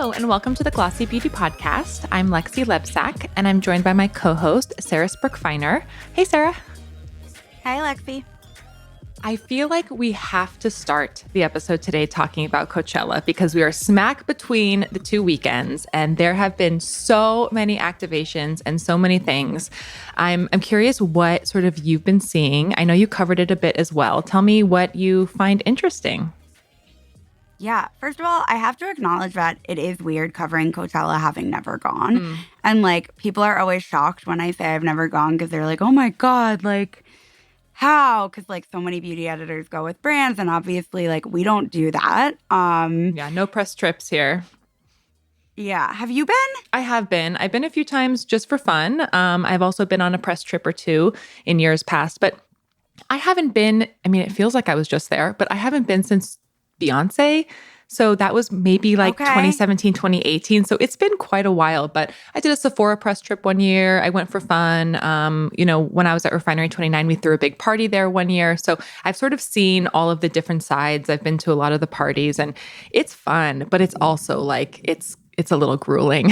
Hello, and welcome to the Glossy Beauty Podcast. I'm Lexi Lebsack, and I'm joined by my co-host, Sarah Sprookfiner. Hey, Sarah. Hi, Lexi. I feel like we have to start the episode today talking about Coachella because we are smack between the two weekends, and there have been so many activations and so many things. I'm curious what sort of you've been seeing. I know you covered it a bit as well. Tell me what you find interesting. Yeah, first of all, I have to acknowledge that it is weird covering Coachella having never gone. And like people are always shocked when I say I've never gone because they're like, oh my God, like how? Because like so many beauty editors go with brands and obviously like we don't do that. Yeah, no press trips here. Yeah. Have you been? I have been. I've been a few times just for fun. I've also been on a press trip or two in years past, but I haven't been, I mean, it feels like I was just there, but I haven't been since Beyonce. So that was maybe like 2017, 2018. So it's been quite a while, but I did a Sephora press trip one year. I went for fun. When I was at Refinery 29, we threw a big party there one year. So I've sort of seen all of the different sides. I've been to a lot of the parties and it's fun, but it's also like, it's a little grueling.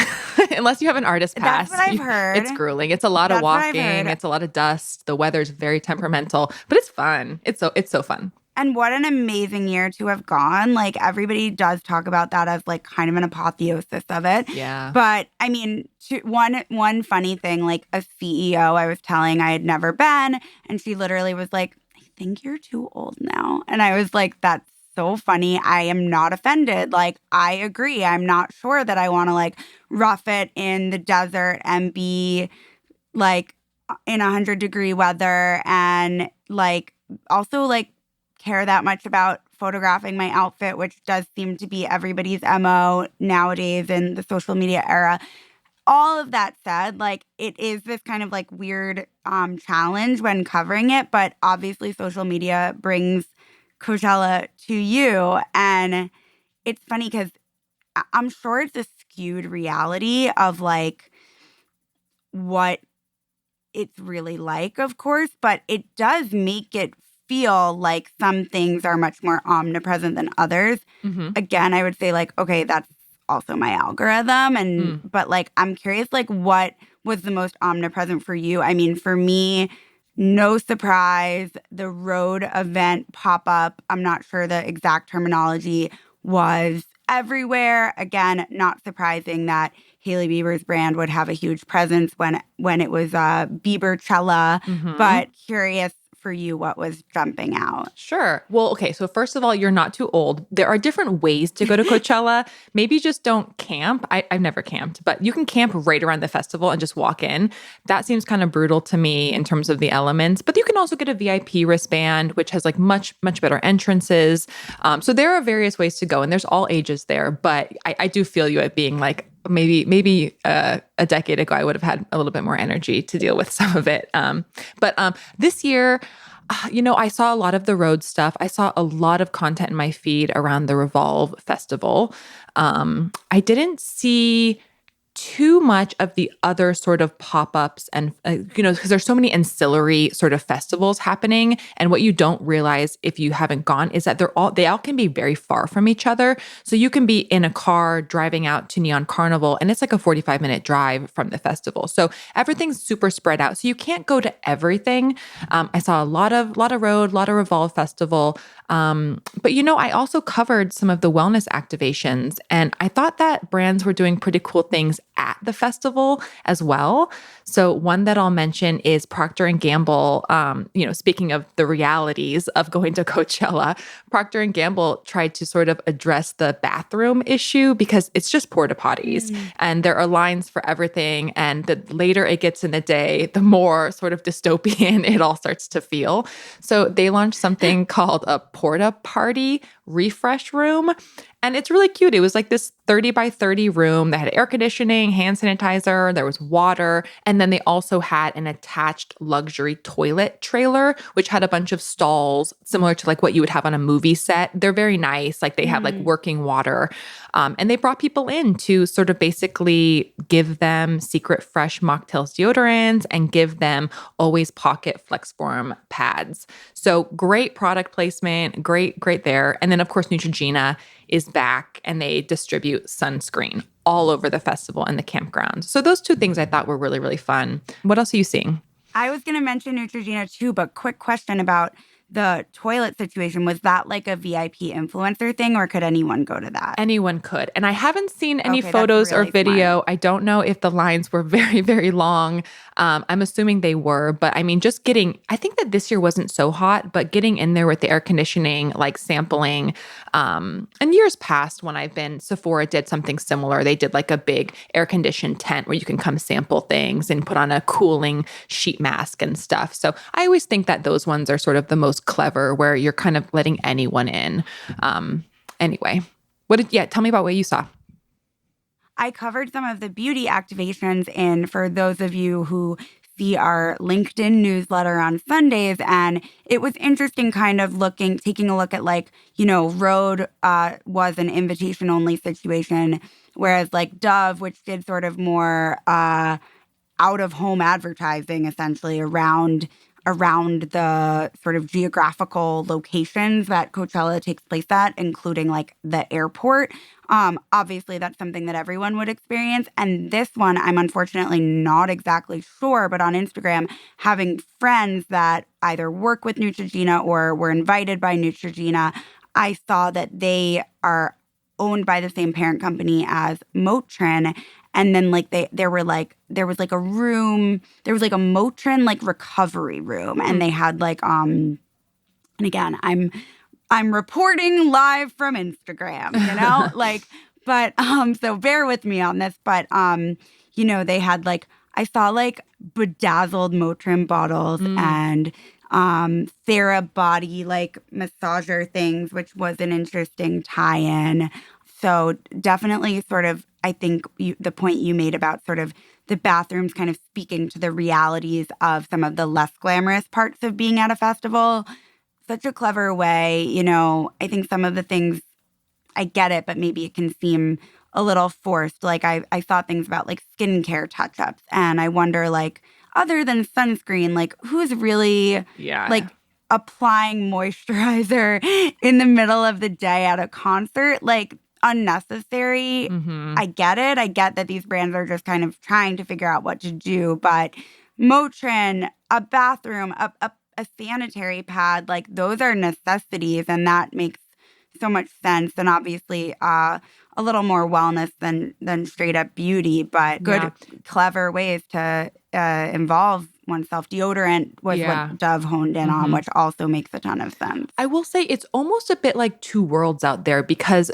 Unless you have an artist pass. That's what I've heard. It's grueling. It's a lot of walking. It's a lot of dust. The weather's very temperamental, but it's fun. It's so fun. And what an amazing year to have gone. Like everybody does talk about that as like kind of an apotheosis of it. Yeah. But I mean, one funny thing, like a CEO I was telling I had never been, and she literally was like, I think you're too old now. And I was like, that's so funny. I am not offended. Like, I agree. I'm not sure that I want to like rough it in the desert and be like in 100-degree weather and like also like care that much about photographing my outfit, which does seem to be everybody's MO nowadays in the social media era. All of that said, like it is this kind of like weird challenge when covering it, but obviously social media brings Coachella to you. And it's funny because I'm sure it's a skewed reality of like what it's really like, of course, but it does make it feel like some things are much more omnipresent than others. Again, I would say like, okay, that's also my algorithm. And but like, I'm curious, like what was the most omnipresent for you? I mean, for me, no surprise, the road event pop-up, I'm not sure the exact terminology, was everywhere. Again, not surprising that Hailey Bieber's brand would have a huge presence when it was Bieberchella, but curious for you what was jumping out. Sure. Well, okay. So first of all, you're not too old. There are different ways to go to Coachella. Maybe just don't camp. I've never camped, but you can camp right around the festival and just walk in. That seems kind of brutal to me in terms of the elements, but you can also get a VIP wristband, which has like much better entrances. So there are various ways to go and there's all ages there, but I do feel you at being like, maybe a decade ago, I would have had a little bit more energy to deal with some of it. But this year, I saw a lot of the road stuff. I saw a lot of content in my feed around the Revolve Festival. I didn't see too much of the other sort of pop-ups and, because there's so many ancillary sort of festivals happening. And what you don't realize if you haven't gone is that they all can be very far from each other. So you can be in a car driving out to Neon Carnival and it's like a 45-minute drive from the festival. So everything's super spread out. So you can't go to everything. I saw a lot of road, a lot of Revolve Festival. But I also covered some of the wellness activations and I thought that brands were doing pretty cool things at the festival as well. So one that I'll mention is Procter & Gamble. Speaking of the realities of going to Coachella, Procter & Gamble tried to sort of address the bathroom issue because it's just porta potties and there are lines for everything. And the later it gets in the day, the more sort of dystopian it all starts to feel. So they launched something called a porta party refresh room. And it's really cute. It was like this 30 by 30 room that had air conditioning, hand sanitizer, there was water. And then they also had an attached luxury toilet trailer, which had a bunch of stalls similar to like what you would have on a movie set. They're very nice. Like they have like working water. And they brought people in to sort of basically give them secret fresh mocktails deodorants and give them always pocket FlexForm pads. So great product placement, great there. And then of course Neutrogena is back and they distribute sunscreen all over the festival and the campgrounds. So those two things I thought were really, really fun. What else are you seeing? I was going to mention Neutrogena too, but quick question about the toilet situation. Was that like a VIP influencer thing, or could anyone go to that? Anyone could. And I haven't seen any Okay, photos that's really or video. smart. I don't know if the lines were very, very long. I'm assuming they were. But I mean, just getting, I think that this year wasn't so hot, but getting in there with the air conditioning, like sampling. And years past when I've been, Sephora did something similar. They did like a big air conditioned tent where you can come sample things and put on a cooling sheet mask and stuff. So I always think that those ones are sort of the most clever, where you're kind of letting anyone in. Anyway, tell me about what you saw. I covered some of the beauty activations for those of you who see our LinkedIn newsletter on Sundays. And it was interesting kind of taking a look at Rhode was an invitation only situation, whereas like Dove, which did sort of more out of home advertising essentially around the sort of geographical locations that Coachella takes place at, including like the airport. Obviously, that's something that everyone would experience. And this one, I'm unfortunately not exactly sure, but on Instagram, having friends that either work with Neutrogena or were invited by Neutrogena, I saw that they are owned by the same parent company as Motrin. And then there was like a Motrin like recovery room. And they had and again, I'm reporting live from Instagram, so bear with me on this. But they had I saw bedazzled Motrin bottles and Therabody massager things, which was an interesting tie-in. So definitely sort of, I think the point you made about sort of the bathrooms kind of speaking to the realities of some of the less glamorous parts of being at a festival. Such a clever way. I think some of the things, I get it, but maybe it can seem a little forced. I thought things about skincare touch-ups, and I wonder other than sunscreen, who's really applying moisturizer in the middle of the day at a concert? Unnecessary. Mm-hmm. I get it. I get that these brands are just kind of trying to figure out what to do, but Motrin, a bathroom, a sanitary pad, those are necessities, and that makes so much sense. And obviously a little more wellness than straight up beauty, but good, clever ways to involve oneself. Deodorant was what Dove honed in on, which also makes a ton of sense. I will say it's almost a bit like two worlds out there, because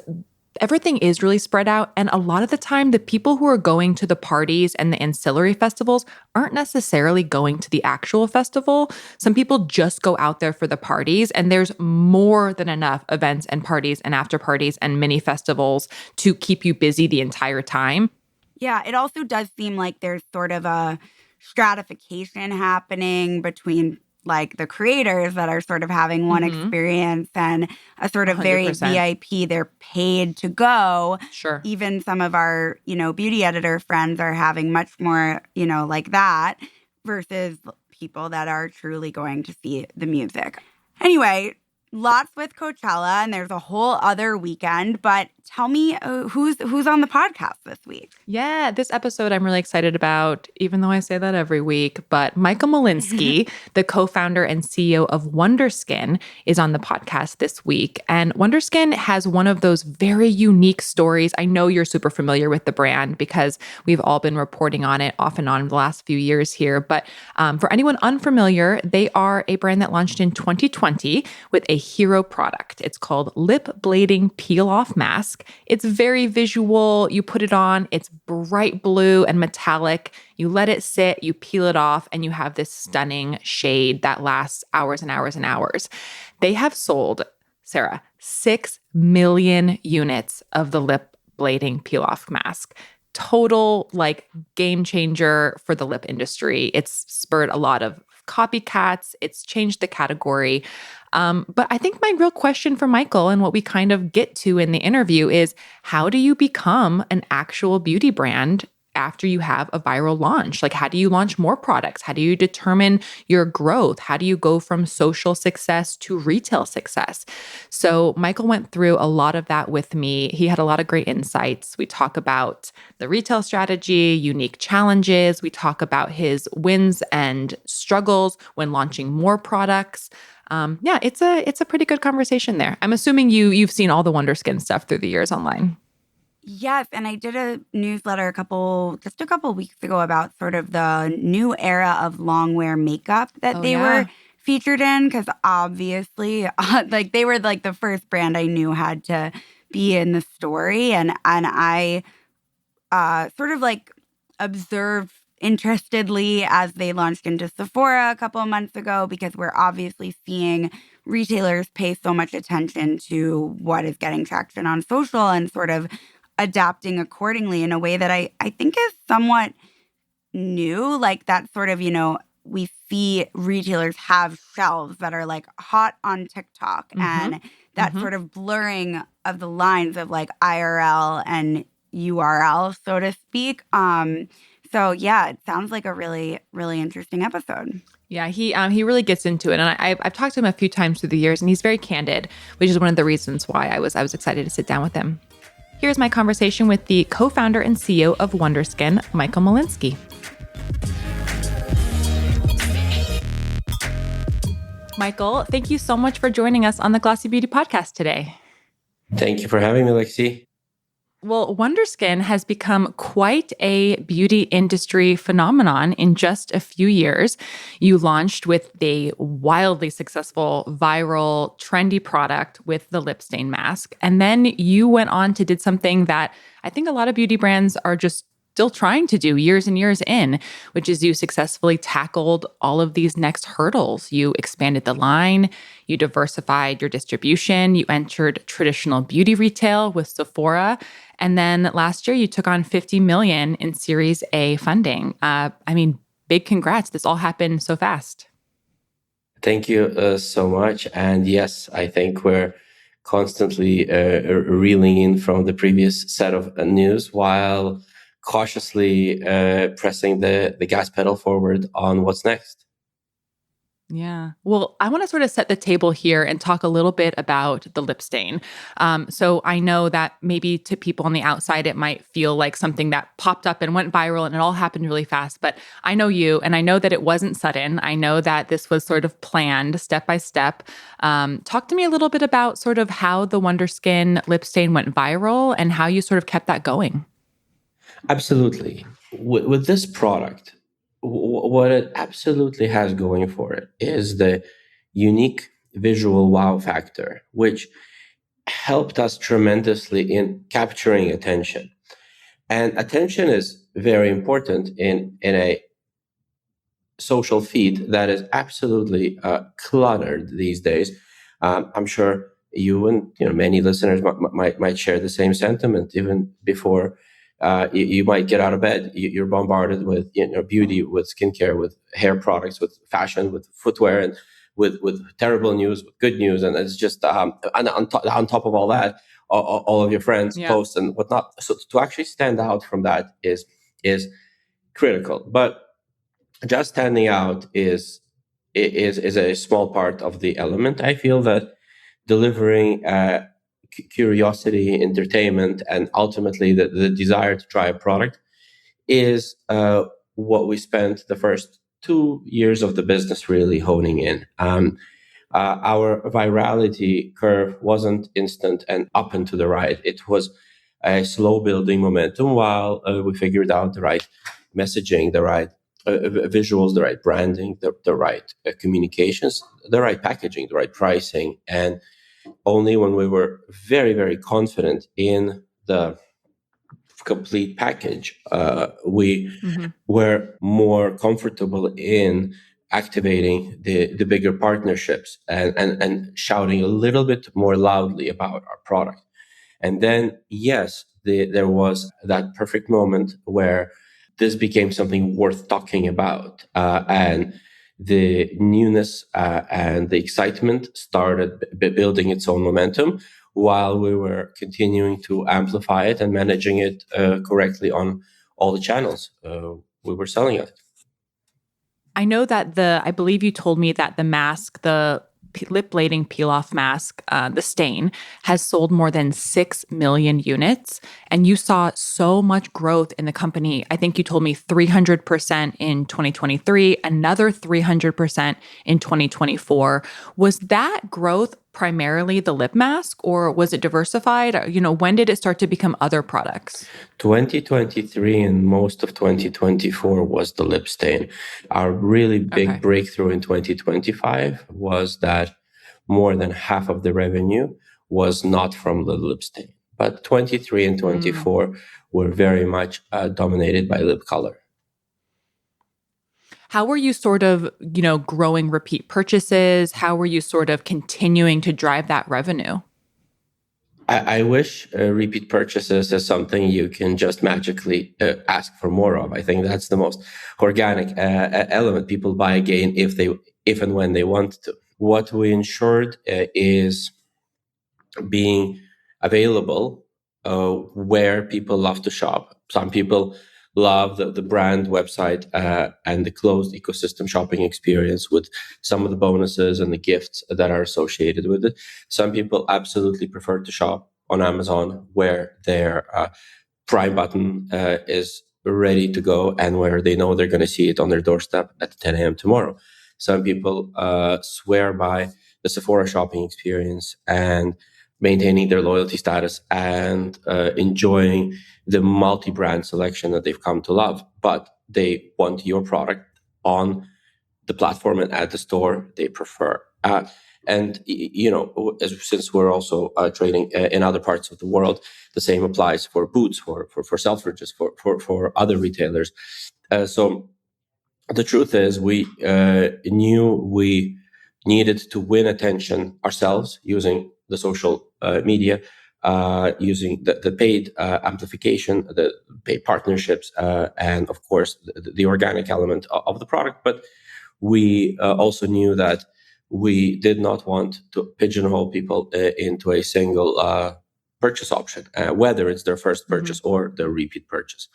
everything is really spread out. And a lot of the time, the people who are going to the parties and the ancillary festivals aren't necessarily going to the actual festival. Some people just go out there for the parties, and there's more than enough events and parties and after parties and mini festivals to keep you busy the entire time. Yeah, it also does seem like there's sort of a stratification happening between the creators that are sort of having one experience and a sort of 100%. Very VIP, they're paid to go. Sure. Even some of our, beauty editor friends are having much more, like that versus people that are truly going to see the music. Anyway, lots with Coachella, and there's a whole other weekend. But tell me who's on the podcast this week? Yeah, this episode I'm really excited about, even though I say that every week. But Michael Malinsky, the co-founder and CEO of Wonderskin, is on the podcast this week. And Wonderskin has one of those very unique stories. I know you're super familiar with the brand because we've all been reporting on it off and on the last few years here. But for anyone unfamiliar, they are a brand that launched in 2020 with a hero product. It's called Lip Blading Peel Off Mask. It's very visual. You put it on, it's bright blue and metallic. You let it sit, you peel it off, and you have this stunning shade that lasts hours and hours and hours. They have sold, Sarah, 6 million units of the lip blading peel off mask. Total game changer for the lip industry. It's spurred a lot of copycats. It's changed the category. But I think my real question for Michael, and what we kind of get to in the interview, is how do you become an actual beauty brand after you have a viral launch? Like, how do you launch more products? How do you determine your growth? How do you go from social success to retail success? So, Michael went through a lot of that with me. He had a lot of great insights. We talk about the retail strategy, unique challenges. We talk about his wins and struggles when launching more products. Yeah, it's a pretty good conversation there. I'm assuming you've seen all the Wonderskin stuff through the years online. Yes, and I did a newsletter just a couple weeks ago about sort of the new era of long wear makeup that they were featured in, because obviously, like they were like the first brand I knew had to be in the story, and I sort of like observed interestedly as they launched into Sephora a couple of months ago, because we're obviously seeing retailers pay so much attention to what is getting traction on social and sort of adapting accordingly in a way that I think is somewhat new. Like that sort of, we see retailers have shelves that are like hot on TikTok, and that sort of blurring of the lines of like IRL and URL, so to speak. So yeah, it sounds like a really, really interesting episode. Yeah, he really gets into it, and I've talked to him a few times through the years, and he's very candid, which is one of the reasons why I was excited to sit down with him. Here's my conversation with the co-founder and CEO of Wonderskin, Michael Malinsky. Michael, thank you so much for joining us on the Glossy Beauty podcast today. Thank you for having me, Lexi. Well, Wonderskin has become quite a beauty industry phenomenon in just a few years. You launched with a wildly successful, viral, trendy product with the lip stain mask. And then you went on to did something that I think a lot of beauty brands are just still trying to do years and years in, which is you successfully tackled all of these next hurdles. You expanded the line, you diversified your distribution, you entered traditional beauty retail with Sephora, and then last year you took on $50 million in Series A funding. Big congrats. This all happened so fast. Thank you so much. And yes, I think we're constantly reeling in from the previous set of news while cautiously pressing the gas pedal forward on what's next. Yeah. Well, I want to sort of set the table here and talk a little bit about the lip stain. So I know that maybe to people on the outside, it might feel like something that popped up and went viral and it all happened really fast. But I know you, and I know that it wasn't sudden. I know that this was sort of planned step by step. Talk to me a little bit about sort of how the Wonderskin lip stain went viral and how you sort of kept that going. Absolutely. With this product, what it absolutely has going for it is the unique visual wow factor, which helped us tremendously in capturing attention. And attention is very important in a social feed that is absolutely cluttered these days. I'm sure you and many listeners might share the same sentiment. Even before you might get out of bed, you're bombarded with beauty, with skincare, with hair products, with fashion, with footwear, and with terrible news, with good news, and it's just and on top of all that, all of your friends posts and whatnot. So to actually stand out from that is critical. But just standing out is a small part of the element. I feel that delivering curiosity, entertainment, and ultimately the desire to try a product is what we spent the first 2 years of the business really honing in. Our virality curve wasn't instant and up and to the right. It was a slow building momentum while we figured out the right messaging, the right visuals, the right branding, the right communications, the right packaging, the right pricing. And only when we were very, very confident in the complete package, we were more comfortable in activating the bigger partnerships and shouting a little bit more loudly about our product. And then, yes, there was that perfect moment where this became something worth talking about. And the newness and the excitement started building its own momentum while we were continuing to amplify it and managing it correctly on all the channels we were selling it. I know that I believe you told me that the mask, the lip blading peel off mask, the stain, has sold more than 6 million units. And you saw so much growth in the company. I think you told me 300% in 2023, another 300% in 2024. Was that growth primarily the lip mask, or was it diversified? When did it start to become other products? 2023 and most of 2024 was the lip stain. Our really big breakthrough in 2025 was that more than half of the revenue was not from the lip stain. But 23 and 24 were very much dominated by lip color. How were you sort of, growing repeat purchases? How were you sort of continuing to drive that revenue? I wish repeat purchases is something you can just magically ask for more of. I think that's the most organic element. People buy again if and when they want to. What we ensured is being available where people love to shop. Some people love the brand website and the closed ecosystem shopping experience with some of the bonuses and the gifts that are associated with it. Some people absolutely prefer to shop on Amazon where their Prime button is ready to go and where they know they're going to see it on their doorstep at 10 a.m. tomorrow. Some people swear by the Sephora shopping experience and maintaining their loyalty status and enjoying the multi-brand selection that they've come to love. But they want your product on the platform and at the store they prefer. Since we're also trading in other parts of the world, the same applies for Boots, for Selfridges, for other retailers. So the truth is, we knew we needed to win attention ourselves using the social media, using the paid amplification, the paid partnerships, and of course the organic element of the product. But we also knew that we did not want to pigeonhole people into a single purchase option, whether it's their first purchase or their repeat purchase.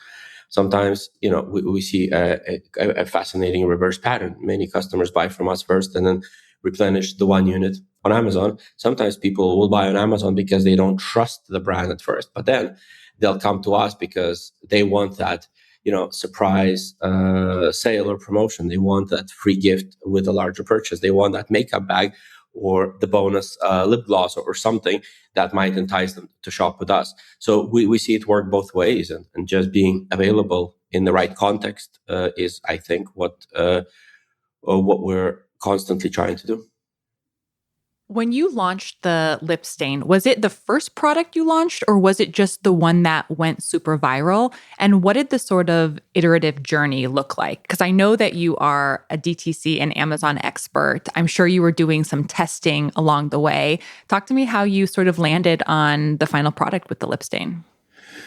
Sometimes, we see a fascinating reverse pattern. Many customers buy from us first and then replenish the one unit on Amazon. Sometimes people will buy on Amazon because they don't trust the brand at first, but then they'll come to us because they want that, surprise sale or promotion. They want that free gift with a larger purchase. They want that makeup bag or the bonus lip gloss or something that might entice them to shop with us. So we see it work both ways, and just being available in the right context is, I think, what we're constantly trying to do. When you launched the lip stain, was it the first product you launched, or was it just the one that went super viral? And what did the sort of iterative journey look like? Because I know that you are a DTC and Amazon expert. I'm sure you were doing some testing along the way. Talk to me how you sort of landed on the final product with the lip stain.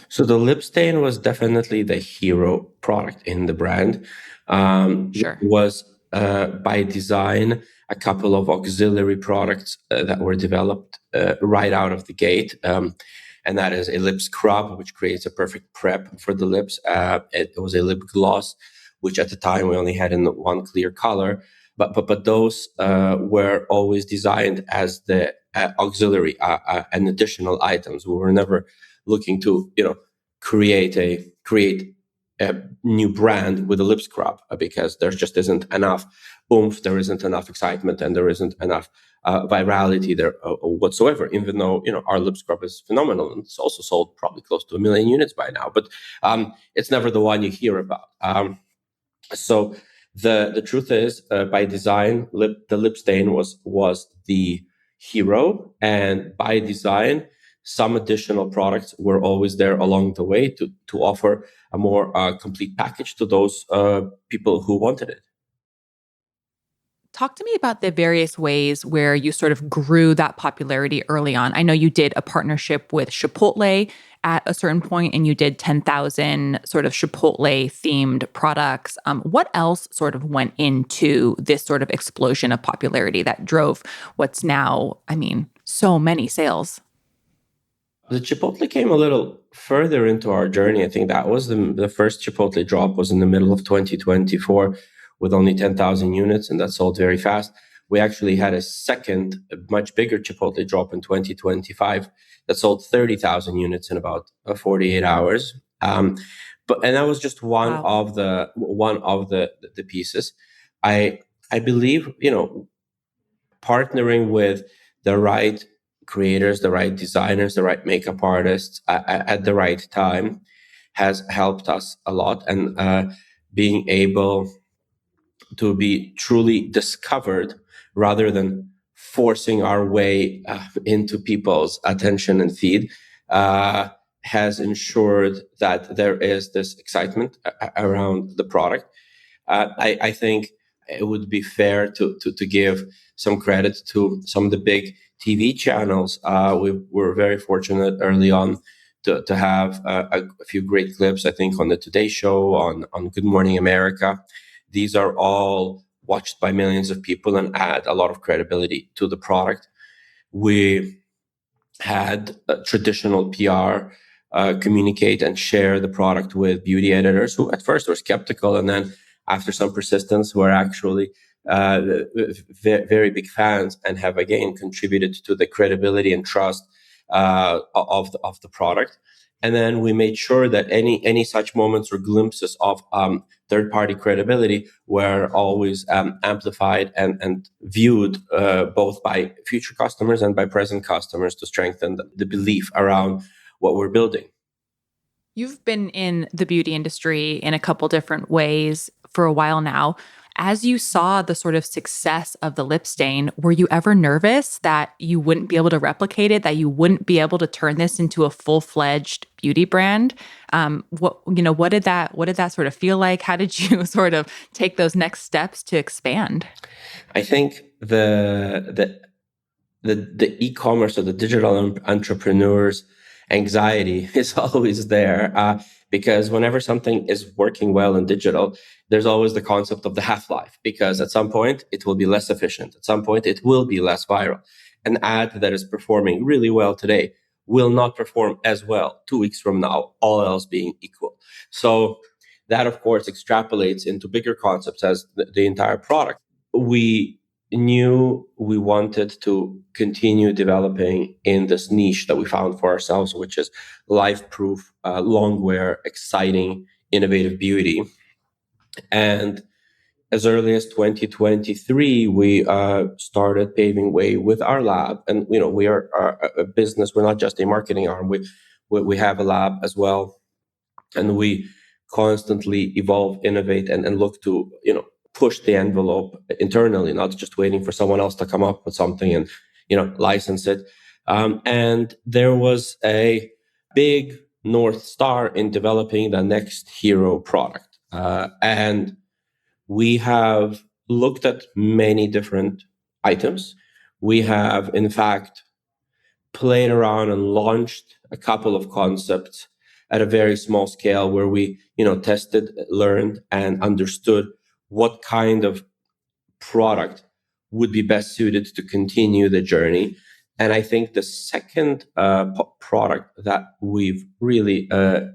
So the lip stain was definitely the hero product in the brand. Sure. It was by design a couple of auxiliary products that were developed right out of the gate. And that is a lip scrub, which creates a perfect prep for the lips. It was a lip gloss, which at the time we only had in one clear color. But those were always designed as the auxiliary and additional items. We were never looking to, create a new brand with a lip scrub because there just isn't enough oomph, there isn't enough excitement, and there isn't enough virality there whatsoever. Even though our lip scrub is phenomenal and it's also sold probably close to 1 million units by now, but it's never the one you hear about. So the truth is, by design, the lip stain was the hero, and by design, some additional products were always there along the way to offer a more complete package to those people who wanted it. Talk to me about the various ways where you sort of grew that popularity early on. I know you did a partnership with Chipotle at a certain point, and you did 10,000 sort of Chipotle-themed products. What else sort of went into this sort of explosion of popularity that drove what's now, so many sales? The Chipotle came a little further into our journey. I think that was the first Chipotle drop was in the middle of 2024 with only 10,000 units, and that sold very fast. We actually had a second, a much bigger Chipotle drop in 2025 that sold 30,000 units in about 48 hours. And that was just Wow. one of the pieces. I believe, partnering with the right creators, the right designers, the right makeup artists at the right time has helped us a lot. And being able to be truly discovered rather than forcing our way into people's attention and feed has ensured that there is this excitement around the product. I think it would be fair to give some credit to some of the big TV channels. We were very fortunate early on to have a few great clips, I think, on the Today Show, on Good Morning America. These are all watched by millions of people and add a lot of credibility to the product. We had traditional PR communicate and share the product with beauty editors who at first were skeptical, and then after some persistence were actually very big fans and have again contributed to the credibility and trust of the product. And then we made sure that any such moments or glimpses of third-party credibility were always amplified and viewed both by future customers and by present customers to strengthen the belief around what we're building. You've been in the beauty industry in a couple different ways for a while now. As you saw the sort of success of the lip stain, were you ever nervous that you wouldn't be able to replicate it, that you wouldn't be able to turn this into a full-fledged beauty brand? What did that sort of feel like? How did you sort of take those next steps to expand? I think the e-commerce or the digital entrepreneurs anxiety is always there because whenever something is working well in digital, there's always the concept of the half-life, because at some point it will be less efficient. At some point it will be less viral. An ad that is performing really well today will not perform as well 2 weeks from now, all else being equal. So that, of course, extrapolates into bigger concepts as the entire product. We knew we wanted to continue developing in this niche that we found for ourselves, which is life-proof, long wear, exciting, innovative beauty. And as early as 2023, we started paving way with our lab. And we are a business. We're not just a marketing arm. We have a lab as well, and we constantly evolve, innovate, and look to push the envelope internally, not just waiting for someone else to come up with something and license it. And there was a big North Star in developing the next hero product. And we have looked at many different items. We have, in fact, played around and launched a couple of concepts at a very small scale where we, tested, learned, and understood what kind of product would be best suited to continue the journey. And I think the second product that we've really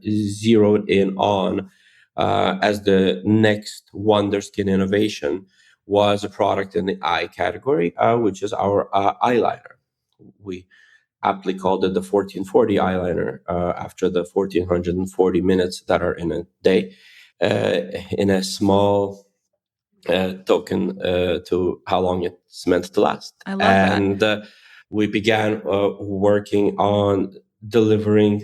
zeroed in on as the next Wonderskin innovation was a product in the eye category, which is our eyeliner. We aptly called it the 1440 eyeliner after the 1440 minutes that are in a day, in a small token to how long it's meant to last. I love that. And we began working on delivering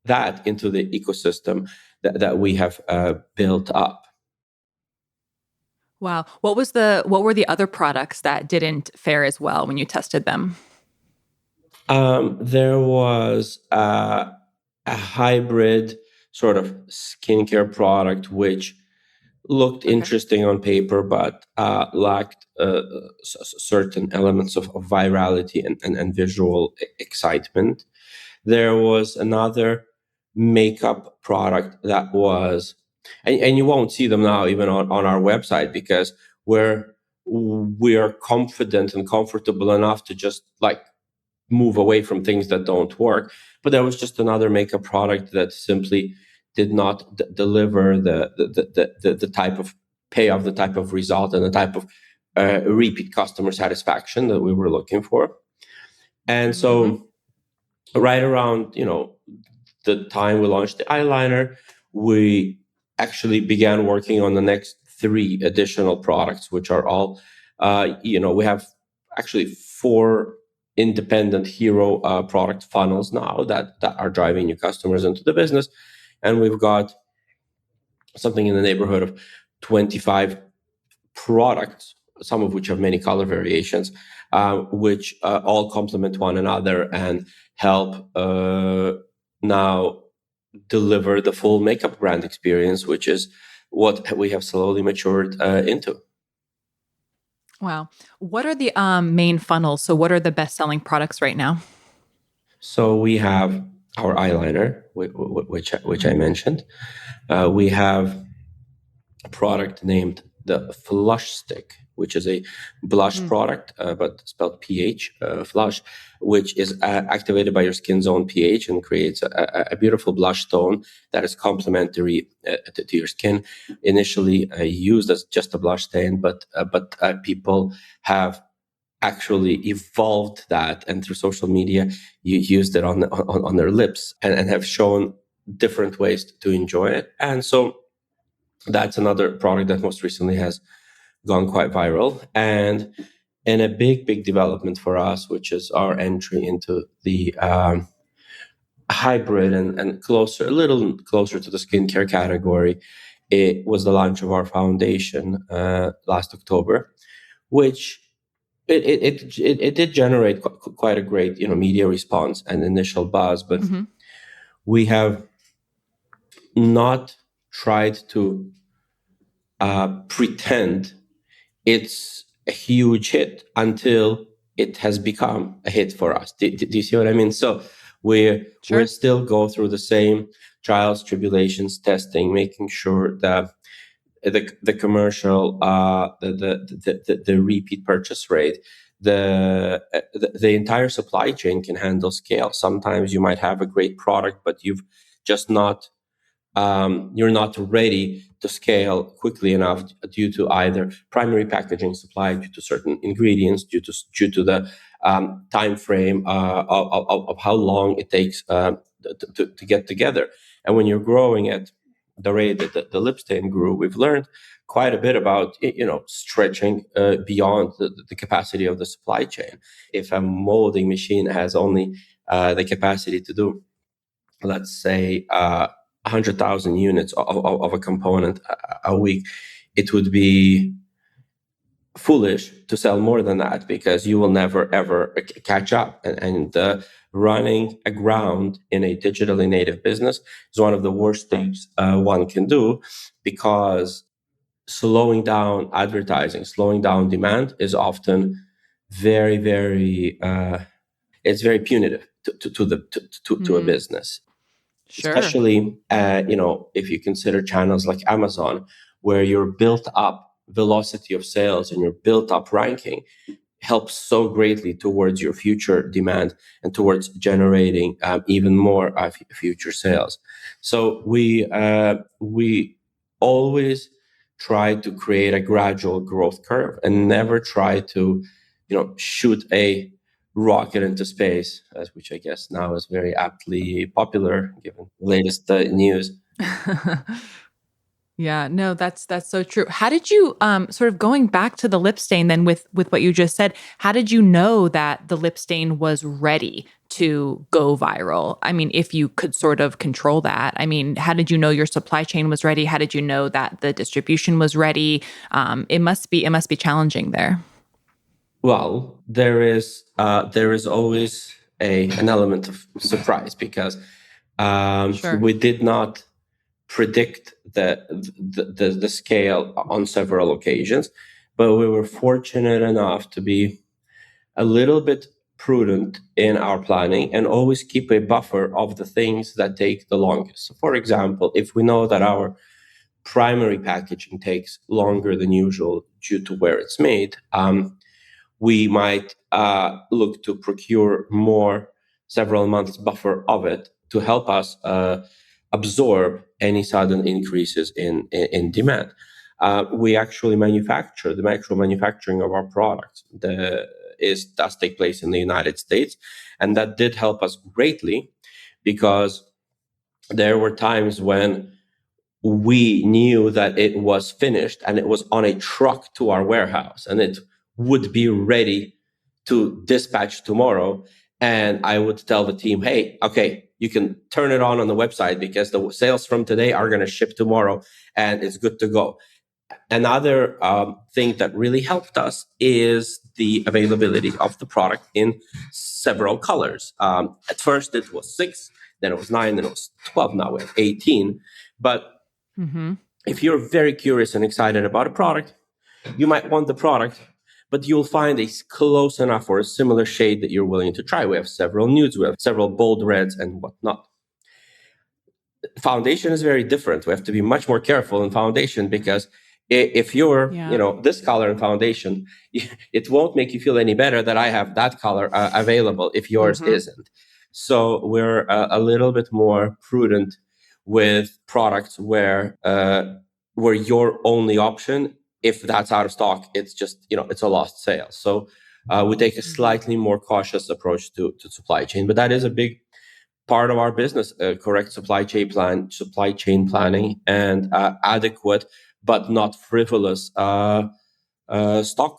that into the ecosystem that we have built up. Wow. What were the other products that didn't fare as well when you tested them? There was a hybrid sort of skincare product which looked interesting on paper, but lacked certain elements of virality and visual excitement. There was another makeup product that was, and you won't see them now even on our website, because we are confident and comfortable enough to just move away from things that don't work. But there was just another makeup product that simply did not deliver the type of payoff, the type of result, and the type of repeat customer satisfaction that we were looking for. And so right around, the time we launched the eyeliner, we actually began working on the next 3 additional products, which are all, we have actually 4 independent hero product funnels now that are driving new customers into the business. And we've got something in the neighborhood of 25 products, some of which have many color variations, which all complement one another and help now deliver the full makeup brand experience, which is what we have slowly matured into. Wow. What are the main funnels? So what are the best-selling products right now? So we have our eyeliner, which I mentioned. We have a product named the Flush Stick, which is a blush product, but spelled pH, Flush, which is activated by your skin's own pH and creates a beautiful blush tone that is complementary to your skin. Initially used as just a blush stain, but people have actually evolved that, and through social media, you used it on their lips and have shown different ways to enjoy it. And so that's another product that most recently has gone quite viral. And a big development for us, which is our entry into the hybrid and a little closer to the skincare category, it was the launch of our foundation last October, which it did generate quite a great media response and initial buzz, but we have not tried to pretend it's a huge hit until it has become a hit for us. Do you see what I mean? So we're still go through the same trials, tribulations, testing, making sure that the commercial, the repeat purchase rate, the entire supply chain can handle scale. Sometimes you might have a great product, but you've just not you're not ready to scale quickly enough due to either primary packaging supply, due to certain ingredients, due to the time frame of how long it takes to get together. And when you're growing at the rate that the lip stain grew, we've learned quite a bit about stretching beyond the capacity of the supply chain. If a molding machine has only the capacity to do, let's say, 100,000 units of a component a week, it would be foolish to sell more than that, because you will never ever catch up. And running aground in a digitally native business is one of the worst things one can do, because slowing down advertising, slowing down demand is often very it's very punitive to a business. Sure. Especially, if you consider channels like Amazon, where your built-up velocity of sales and your built-up ranking helps so greatly towards your future demand and towards generating even more future sales. So we always try to create a gradual growth curve and never try to, shoot a rocket into space, which I guess now is very aptly popular given the latest news. Yeah, no, that's so true. How did you sort of going back to the lip stain then with what you just said, how did you know that the lip stain was ready to go viral? I mean, if you could sort of control that. I mean, how did you know your supply chain was ready? How did you know that the distribution was ready? It must be challenging there. Well, there is always an element of surprise, because Sure. we did not predict the scale on several occasions, but we were fortunate enough to be a little bit prudent in our planning and always keep a buffer of the things that take the longest. So, for example, if we know that our primary packaging takes longer than usual due to where it's made, we might look to procure more several months buffer of it to help us absorb any sudden increases in demand. We actually manufacture the actual manufacturing of our products does take place in the United States, and that did help us greatly because there were times when we knew that it was finished and it was on a truck to our warehouse and it would be ready to dispatch tomorrow. And I would tell the team, hey, okay, you can turn it on the website because the sales from today are going to ship tomorrow and it's good to go. Another thing that really helped us is the availability of the product in several colors. At first it was 6, then it was 9, then it was 12, now we have 18. But if you're very curious and excited about a product, you might want the product, but you'll find a close enough or a similar shade that you're willing to try. We have several nudes, we have several bold reds and whatnot. Foundation is very different. We have to be much more careful in foundation because if you're, this color in foundation, it won't make you feel any better that I have that color available if yours isn't. So we're a little bit more prudent with products where your only option, if that's out of stock, it's just, it's a lost sale. So we take a slightly more cautious approach to supply chain, but that is a big part of our business, correct supply chain planning, and adequate but not frivolous stock.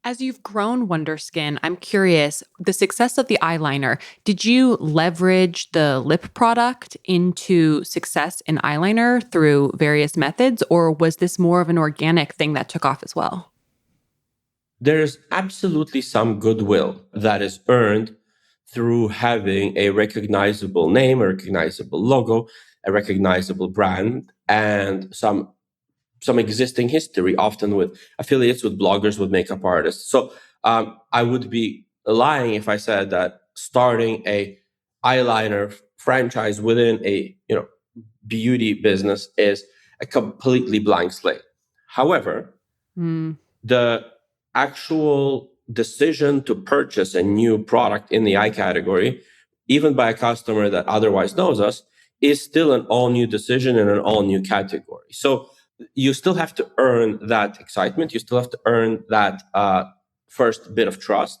As you've grown Wonderskin, I'm curious, the success of the eyeliner, did you leverage the lip product into success in eyeliner through various methods, or was this more of an organic thing that took off as well? There's absolutely some goodwill that is earned through having a recognizable name, a recognizable logo, a recognizable brand, and some existing history, often with affiliates with bloggers, with makeup artists. So I would be lying if I said that starting a eyeliner franchise within a beauty business is a completely blank slate. However, the actual decision to purchase a new product in the eye category, even by a customer that otherwise knows us, is still an all new decision in an all new category. So you still have to earn that excitement. You still have to earn that first bit of trust,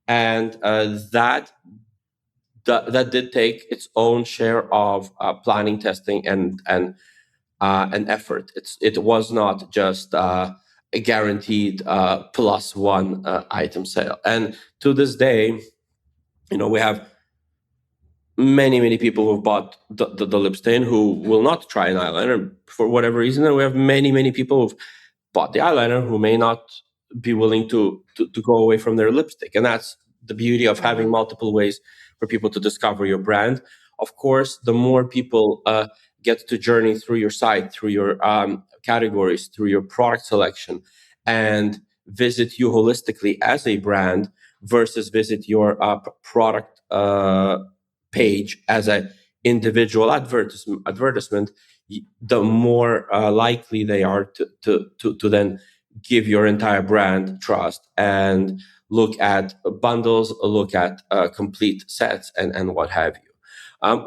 and that did take its own share of planning, testing, and effort. It was not just a guaranteed +1 item sale. And to this day, we have many people who've bought the lip stain who will not try an eyeliner for whatever reason, and we have many people who've bought the eyeliner who may not be willing to go away from their lipstick. And that's the beauty of having multiple ways for people to discover your brand. Of course, the more people get to journey through your site, through your categories, through your product selection, and visit you holistically as a brand versus visit your product page as an individual advertisement, the more likely they are to then give your entire brand trust and look at bundles, look at complete sets, and what have you.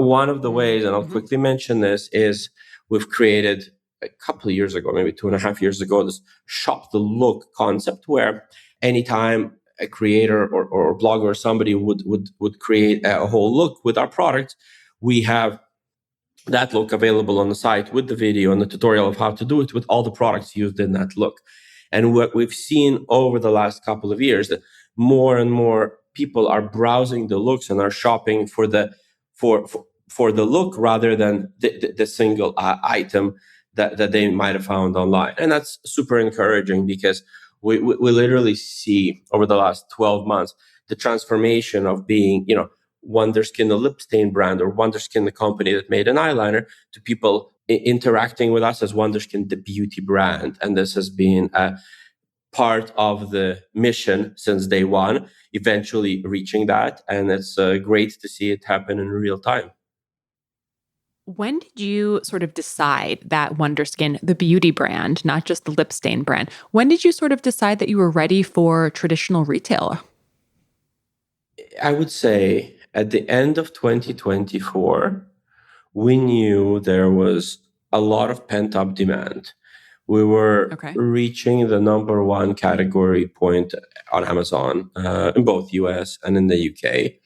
One of the ways, and I'll quickly mention this, is we've created a couple of years ago, maybe 2.5 years ago, this shop the look concept, where anytime a creator or blogger or somebody would create a whole look with our product, we have that look available on the site with the video and the tutorial of how to do it with all the products used in that look. And what we've seen over the last couple of years, that more and more people are browsing the looks and are shopping for the look rather than the single item that they might have found online. And that's super encouraging because we literally see over the last 12 months the transformation of being, Wonderskin, the lip stain brand, or Wonderskin, the company that made an eyeliner, to people interacting with us as Wonderskin, the beauty brand. And this has been a part of the mission since day one, eventually reaching that. And it's great to see it happen in real time. When did you sort of decide that Wonderskin, the beauty brand, not just the lip stain brand, when did you sort of decide that you were ready for traditional retail? I would say at the end of 2024, we knew there was a lot of pent up demand. We were Okay. reaching the number one category point on Amazon in both US and in the UK.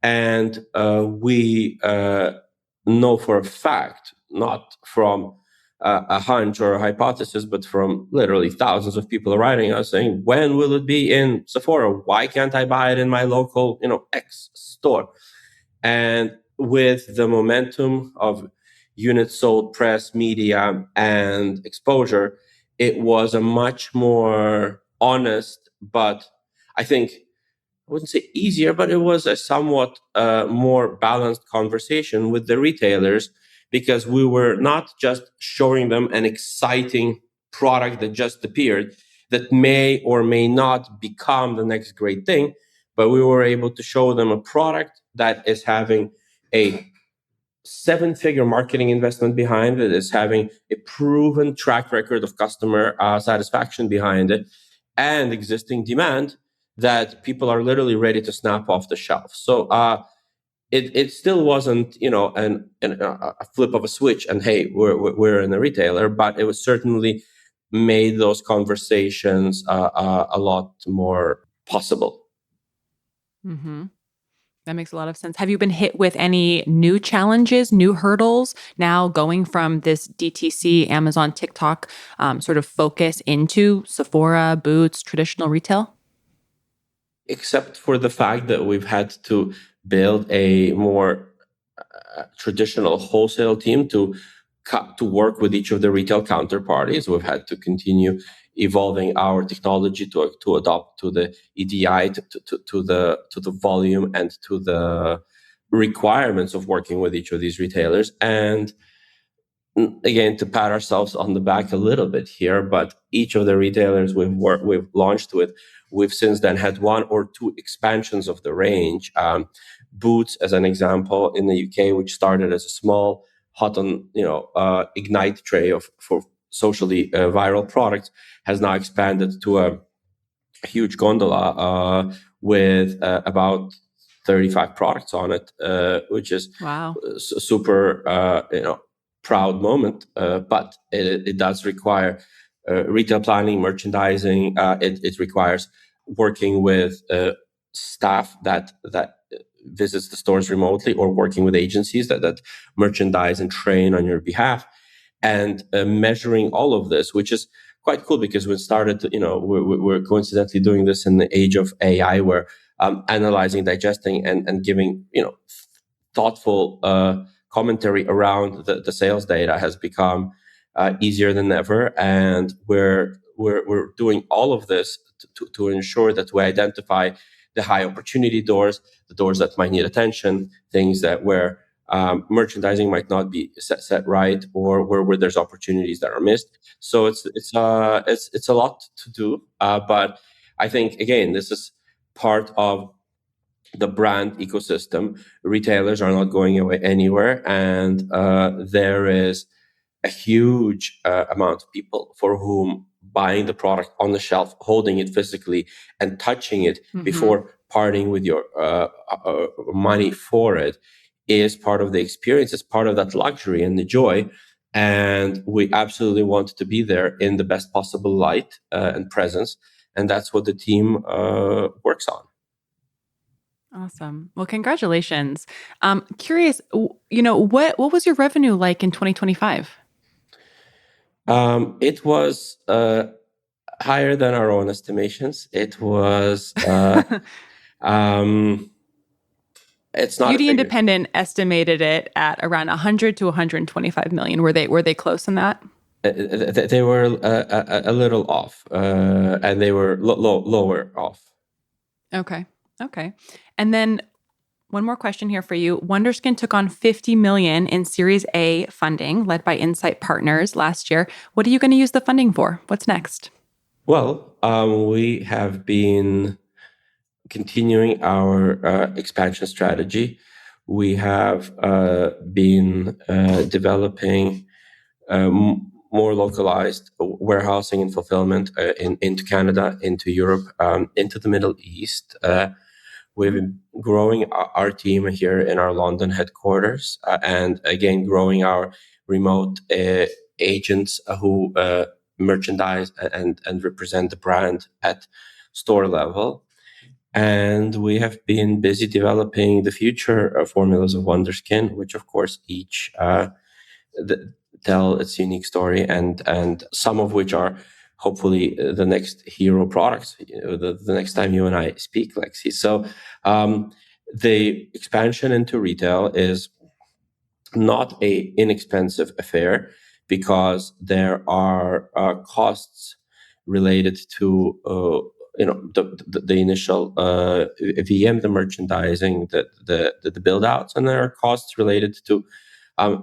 And we know for a fact, not from a hunch or a hypothesis, but from literally thousands of people writing us saying, when will it be in Sephora? Why can't I buy it in my local, X store? And with the momentum of units sold, press, media, and exposure, it was a much more honest, but I think I wouldn't say easier, but it was a somewhat more balanced conversation with the retailers because we were not just showing them an exciting product that just appeared that may or may not become the next great thing, but we were able to show them a product that is having a seven-figure marketing investment behind it, is having a proven track record of customer satisfaction behind it, and existing demand that people are literally ready to snap off the shelf. So it still wasn't a flip of a switch and hey we're in a retailer, but it was certainly made those conversations a lot more possible. Mm-hmm. That makes a lot of sense. Have you been hit with any new challenges, new hurdles now going from this DTC, Amazon, TikTok sort of focus into Sephora, Boots, traditional retail? Except for the fact that we've had to build a more traditional wholesale team to work with each of the retail counterparties. We've had to continue evolving our technology to adopt to the EDI, to the volume and to the requirements of working with each of these retailers. And again, to pat ourselves on the back a little bit here, but each of the retailers we've launched with, we've since then had one or two expansions of the range. Boots, as an example, in the UK, which started as a small hot on ignite tray for socially viral products, has now expanded to a huge gondola with about 35 products on it, which is Wow. super proud moment, but it does require retail planning, merchandising. It requires working with staff that visits the stores remotely, or working with agencies that merchandise and train on your behalf, and measuring all of this, which is quite cool because we started to, we're coincidentally doing this in the age of AI, where analyzing, digesting, and giving thoughtful commentary around the sales data has become easier than ever, and we're doing all of this to ensure that we identify the high opportunity doors, the doors that might need attention, things that where merchandising might not be set right, or where there's opportunities that are missed. So it's a lot to do, but I think again this is part of the brand ecosystem. Retailers are not going away anywhere, and there is a huge amount of people for whom buying the product on the shelf, holding it physically, and touching it before parting with your money for it is part of the experience. It's part of that luxury and the joy. And we absolutely want to be there in the best possible light and presence. And that's what the team works on. Awesome. Well, congratulations. Curious, what was your revenue like in 2025? It was higher than our own estimations. It was it's not Beauty Independent estimated it at around 100 to 125 million. Were they close on that? They were a little off, and they were lower off. Okay. And then one more question here for you. Wonderskin took on 50 million in Series A funding led by Insight Partners last year. What are you going to use the funding for? What's next? Well, we have been continuing our expansion strategy. We have been developing more localized warehousing and fulfillment into Canada, into Europe, into the Middle East. We've been growing our team here in our London headquarters, and again, growing our remote agents who merchandise and represent the brand at store level. And we have been busy developing the future formulas of Wonderskin, which of course each tell its unique story, and some of which are hopefully the next hero products, the next time you and I speak, Lexi. So the expansion into retail is not a inexpensive affair, because there are costs related to the initial VM, the merchandising, the build outs, and there are costs related to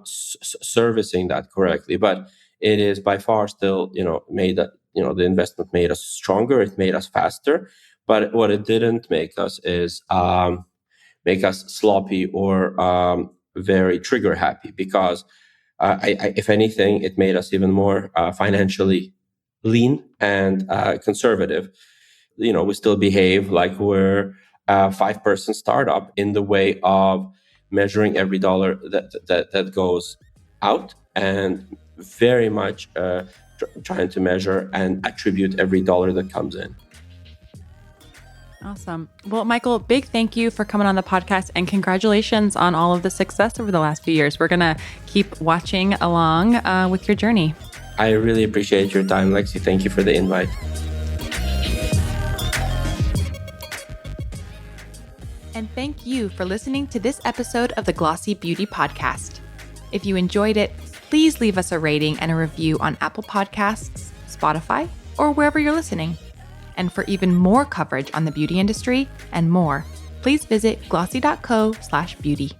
servicing that correctly. But it is by far still, made that, the investment made us stronger. It made us faster. But what it didn't make us is make us sloppy or very trigger happy, because if anything, it made us even more financially lean and conservative. We still behave like we're a 5-person startup in the way of measuring every dollar that goes out, and very much trying to measure and attribute every dollar that comes in. Awesome. Well, Michael, big thank you for coming on the podcast, and congratulations on all of the success over the last few years. We're going to keep watching along with your journey. I really appreciate your time, Lexi. Thank you for the invite. And thank you for listening to this episode of the Glossy Beauty Podcast. If you enjoyed it, please leave us a rating and a review on Apple Podcasts, Spotify, or wherever you're listening. And for even more coverage on the beauty industry and more, please visit glossy.co/beauty.